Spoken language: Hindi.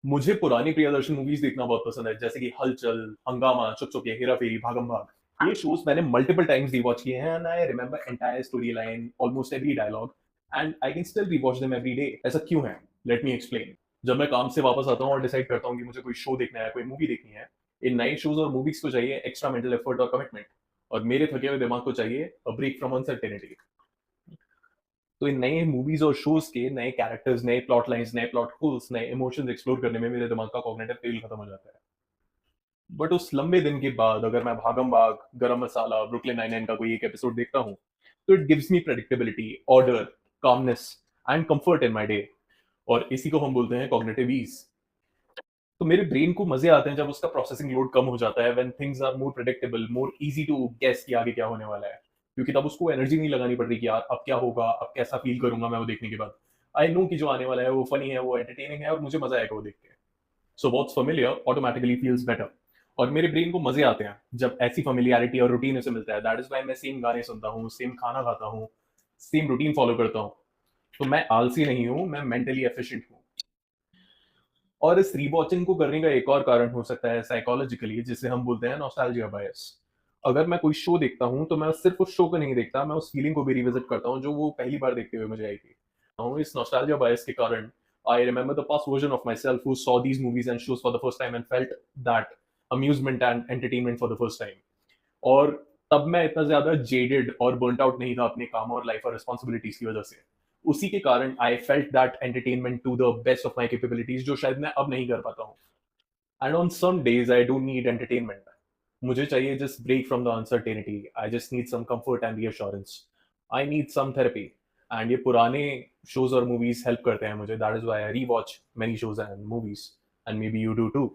मुझे पुरानी प्रियदर्शन मूवीज देखना बहुत पसंद है, जैसे कि हलचल, हंगामा, चुप चुप, हेरा फेरी, भागम भाग। ये शोज मैंने मल्टीपल टाइम्स रिवॉच किए हैं and I remember entire story line, almost every dialogue, and I can still rewatch them every day. ऐसा क्यों है? Let me explain. जब मैं काम से वापस आता हूँ और डिसाइड करता हूँ कि मुझे कोई शो देखना है, कोई मूवी देखनी है, इन नए शोज और मूवीज को चाहिए एक्स्ट्रा मेंटल एफर्ट और कमिटमेंट, और मेरे थके हुए दिमाग को चाहिए अ ब्रेक फ्रॉम अनसर्टेनिटी। तो इन नए मूवीज और शोज के नए कैरेक्टर्स, नए प्लॉट लाइंस, नए प्लॉट होल्स, नए इमोशंस एक्सप्लोर करने में मेरे दिमाग का कॉग्निटिव तेल खत्म हो जाता है। बट उस लंबे दिन के बाद अगर मैं भागम भाग, गरम मसाला, ब्रुकलिन नाइन नाइन का कोई एक एपिसोड देखता हूँ, तो it gives me predictability, order, calmness and comfort in my day. और इसी को हम बोलते हैं कॉग्निटिव ईज। तो मेरे ब्रेन को मजे आते हैं जब उसका प्रोसेसिंग लोड कम हो जाता है, when things are more predictable, more easy to guess कि आगे क्या होने वाला है। क्योंकि तब उसको एनर्जी नहीं लगानी पड़ रही कि यार अब क्या होगा, अब कैसा फील करूंगा मैं वो देखने के बाद। आई नो कि जो आने वाला है वो फनी है, वो एंटरटेनिंग है और मुझे मजा आएगा वो देख के। So what's familiar automatically feels better. और मेरे ब्रेन को मजे आते हैं जब ऐसी familiarity और रूटीन उसे मिलता है। दैट इज वाई मैं सेम गाने सुनता हूँ, सेम खाना खाता हूँ, सेम रूटीन फॉलो करता हूँ। तो मैं आलसी नहीं हूँ, मैं मेंटली एफिशिएंट हूँ। और इस रीवॉचिंग को करने का एक और कारण हो सकता है साइकोलॉजिकली, जिसे हम बोलते हैं नॉस्टैल्जिया बायस। अगर मैं कोई शो देखता हूँ तो मैं सिर्फ उस शो को नहीं देखता, मैं उस फीलिंग को भी रिविजिट करता हूँ जो वो पहली बार देखते हुए मुझे आई थी। इस नॉस्टैल्जिया बायस के कारण I remember the past version of my self who saw these movies and shows for the first time and felt that amusement and entertainment for the first time. और तब मैं इतना ज्यादा जेडेड और बर्नट आउट नहीं था अपने काम और लाइफ और रिस्पॉन्सिबिलिटीज की वजह से। उसी के कारण I felt that entertainment to the best of my capabilities, जो शायद मैं अब नहीं कर पाता हूँ। And on some days I don't need entertainment, मुझे चाहिए just break from the uncertainty. I just need some comfort and reassurance. I need some therapy. And ये पुराने शोज और मूवीज हेल्प करते हैं मुझे। That is why I rewatch many shows and movies, and may B you do to.